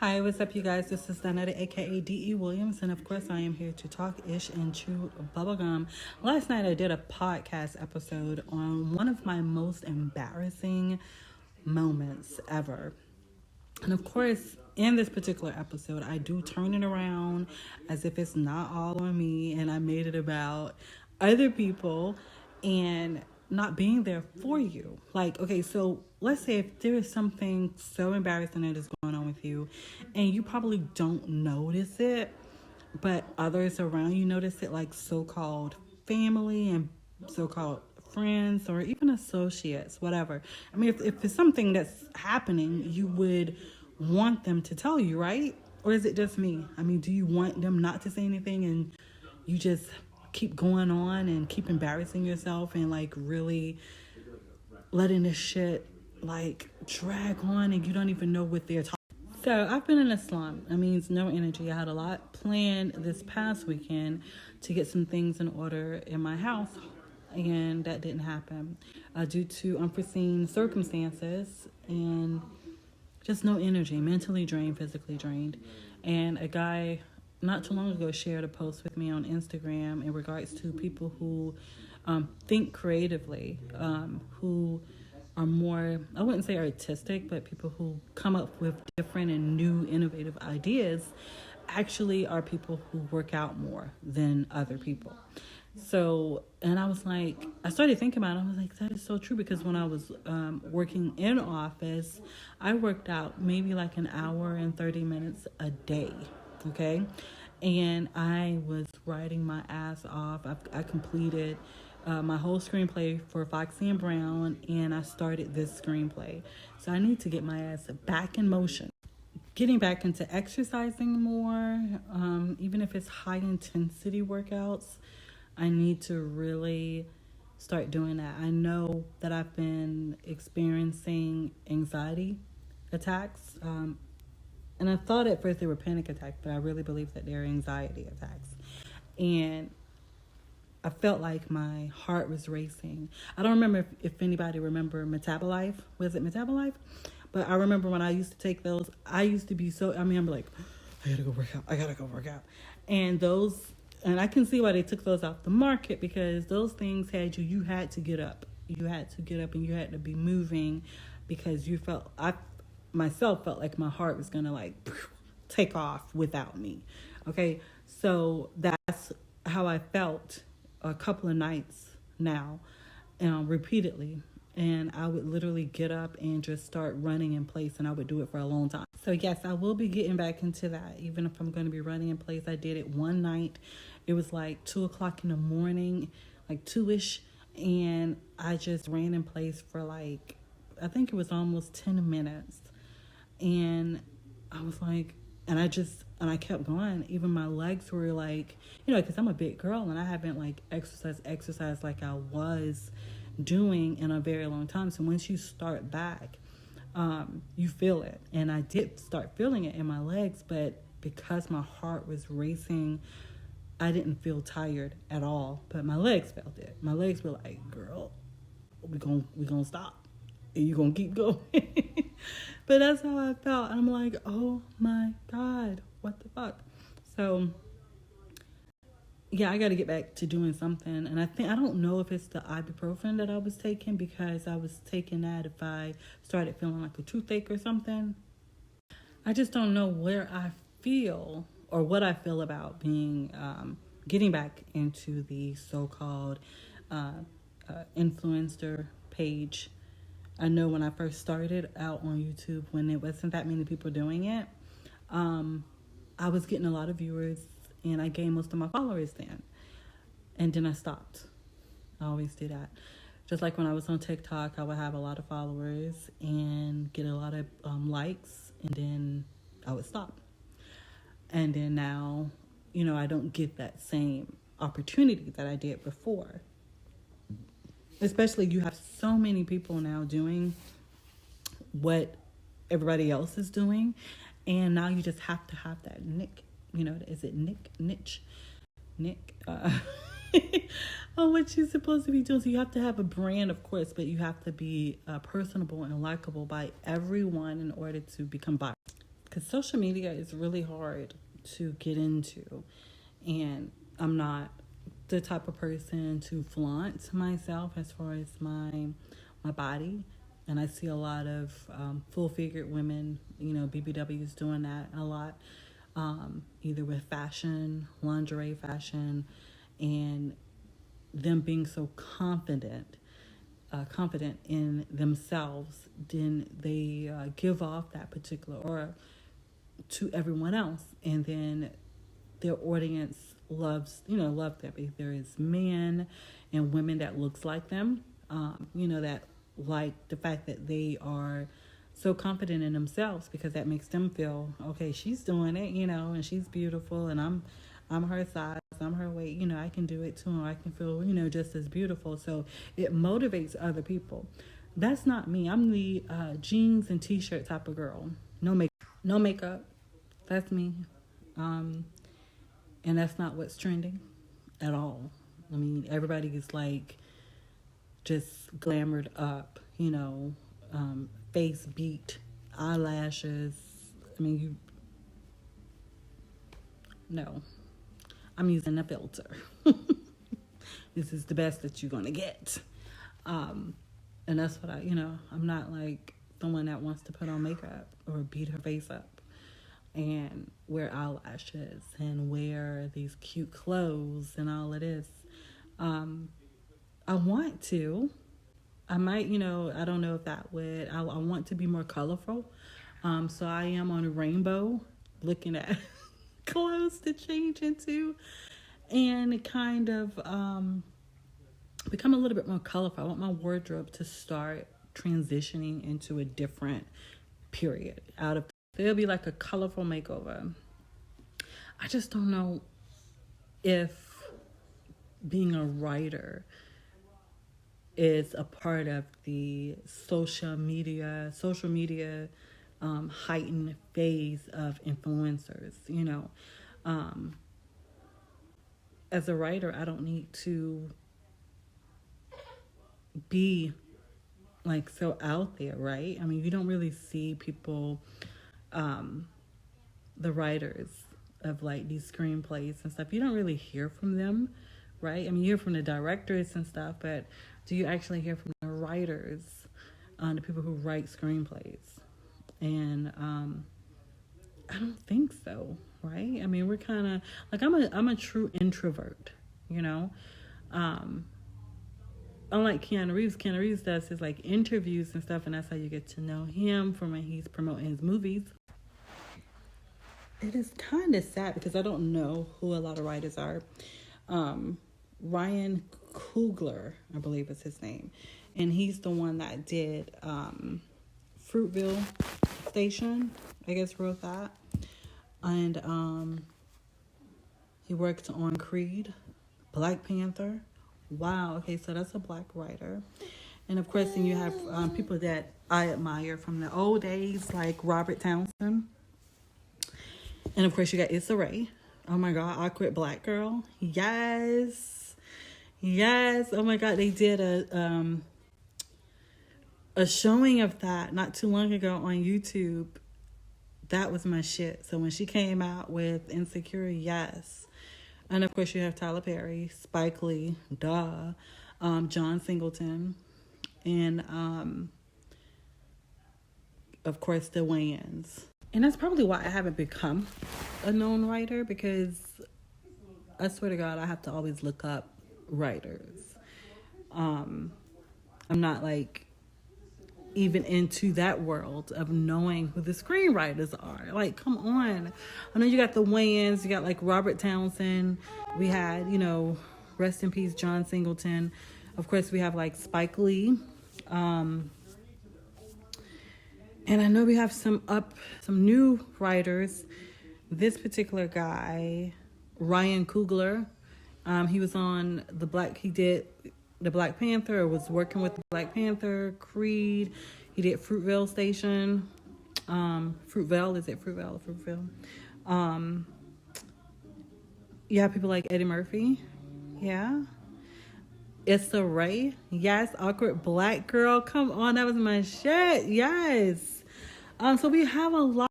Hi, what's up, you guys? This is Danetta, aka D.E. Williams, and of course, I am here to talk ish and chew bubblegum. Last night, I did a podcast episode on one of my most embarrassing moments ever. And of course, in this particular episode, I do turn it around as if it's not all on me and I made it about other people and not being there for you. Like, okay, so let's say if there is something so embarrassing that is going on with you and you probably don't notice it, but others around you notice it, like so called family and so called friends or even associates, whatever. I mean, if it's something that's happening, you would want them to tell you, right? Or is it just me? I mean, do you want them not to say anything and you just keep going on and keep embarrassing yourself and like really letting this shit like drag on and you don't even know what they're talking? So I've been in a slump. That means no energy. I had a lot planned this past weekend to get some things in order in my house, and that didn't happen due to unforeseen circumstances and just no energy, mentally drained, physically drained. And a guy not too long ago shared a post with me on Instagram in regards to people who think creatively, who are more, I wouldn't say artistic, but people who come up with different and new innovative ideas actually are people who work out more than other people. So, and I was like, I started thinking about it. I was like, that is so true because when I was working in office, I worked out maybe like an hour and 30 minutes a day. Okay. And I was writing my ass off. I completed my whole screenplay for Foxy and Brown, and I started this screenplay. So I need to get my ass back in motion. Getting back into exercising more, even if it's high intensity workouts, I need to really start doing that. I know that I've been experiencing anxiety attacks. And I thought at first they were panic attacks, but I really believe that they're anxiety attacks. And I felt like my heart was racing. I don't remember if anybody remember Metabolife. Was it Metabolife? But I remember when I used to take those, I used to be so, I mean, I'm like, I gotta go work out. I gotta go work out. And those, and I can see why they took those off the market because those things had you had to get up. You had to get up and you had to be moving because you felt, I myself felt like my heart was gonna like take off without me. Okay, so that's how I felt a couple of nights now, repeatedly. And I would literally get up and just start running in place, and I would do it for a long time. So yes, I will be getting back into that. Even if I'm going to be running in place, I did it one night. It was like 2:00 in the morning, like 2ish, and I just ran in place for like, I think it was almost 10 minutes. And I was like, and I kept going. Even my legs were like, because I'm a big girl and I haven't like exercised like I was doing in a very long time. So once you start back, you feel it. And I did start feeling it in my legs, but because my heart was racing, I didn't feel tired at all. But my legs felt it. My legs were like, girl, we gonna stop. And you gonna keep going. But that's how I felt. I'm like, oh my God, what the fuck? So yeah, I got to get back to doing something. And I don't know if it's the ibuprofen that I was taking because I was taking that if I started feeling like a toothache or something. I just don't know where I feel or what I feel about being, getting back into the so-called influencer page. I know when I first started out on YouTube, when there wasn't that many people doing it, I was getting a lot of viewers and I gained most of my followers then. And then I stopped. I always do that. Just like when I was on TikTok, I would have a lot of followers and get a lot of likes, and then I would stop. And then now, I don't get that same opportunity that I did before. Especially you have so many people now doing what everybody else is doing, and now you just have to have that is it niche on what you're supposed to be doing. So you have to have a brand, of course, but you have to be personable and likable by everyone in order to become viral. because social media is really hard to get into, and I'm not the type of person to flaunt myself as far as my body. And I see a lot of full-figured women, BBWs doing that a lot, either with fashion, lingerie fashion, and them being so confident in themselves, then they give off that particular aura to everyone else, and then their audience love them. If there is men and women that looks like them, that like the fact that they are so confident in themselves, because that makes them feel, okay, she's doing it, and she's beautiful, and I'm her size, I'm her weight, I can do it too, and I can feel, just as beautiful. So it motivates other people. That's not me. I'm the jeans and t-shirt type of girl. No makeup. That's me. And that's not what's trending at all. I mean, everybody is like just glamored up, face beat, eyelashes. I mean, no. I'm using a filter. This is the best that you're going to get. And that's what I'm not like someone that wants to put on makeup or beat her face up and wear eyelashes and wear these cute clothes and all of this. I want to. I might, I don't know if that would. I want to be more colorful. So I am on a rainbow looking at clothes to change into and kind of become a little bit more colorful. I want my wardrobe to start transitioning into a different period it'll be like a colorful makeover. I just don't know if being a writer is a part of the social media heightened phase of influencers. As a writer, I don't need to be like so out there, right? I mean, you don't really see people, the writers of like these screenplays and stuff, you don't really hear from them, right? I mean, you hear from the directors and stuff, but do you actually hear from the writers, the people who write screenplays? And I don't think so, right? I mean, we're kind of like, I'm a true introvert, unlike Keanu Reeves does his like interviews and stuff, and that's how you get to know him from when he's promoting his movies. It is kind of sad because I don't know who a lot of writers are. Ryan Coogler, I believe is his name, and he's the one that did Fruitvale Station, I guess wrote that, and he worked on Creed, Black Panther. Wow, okay, so that's a black writer. And of course, then you have people that I admire from the old days, like Robert Townsend. And of course, you got Issa Rae. Oh my God, Awkward Black Girl. Yes. Oh my God, they did a showing of that not too long ago on YouTube. That was my shit. So when she came out with Insecure, yes. And of course, you have Tyler Perry, Spike Lee, John Singleton, and of course, the Wayans. And that's probably why I haven't become a known writer, because I swear to God, I have to always look up writers. I'm not like even into that world of knowing who the screenwriters are. Like, come on. I know you got the Wayans, you got like Robert Townsend. We had, rest in peace, John Singleton. Of course, we have like Spike Lee. And I know we have some new writers. This particular guy, Ryan Coogler, he was on he did the Black Panther, or was working with the Black Panther, Creed. He did Fruitvale Station. Fruitvale, is it Fruitvale or Fruitvale? You have people like Eddie Murphy. Yeah. Issa Rae. Yes. Awkward Black Girl. Come on, that was my shit. Yes. So we have a lot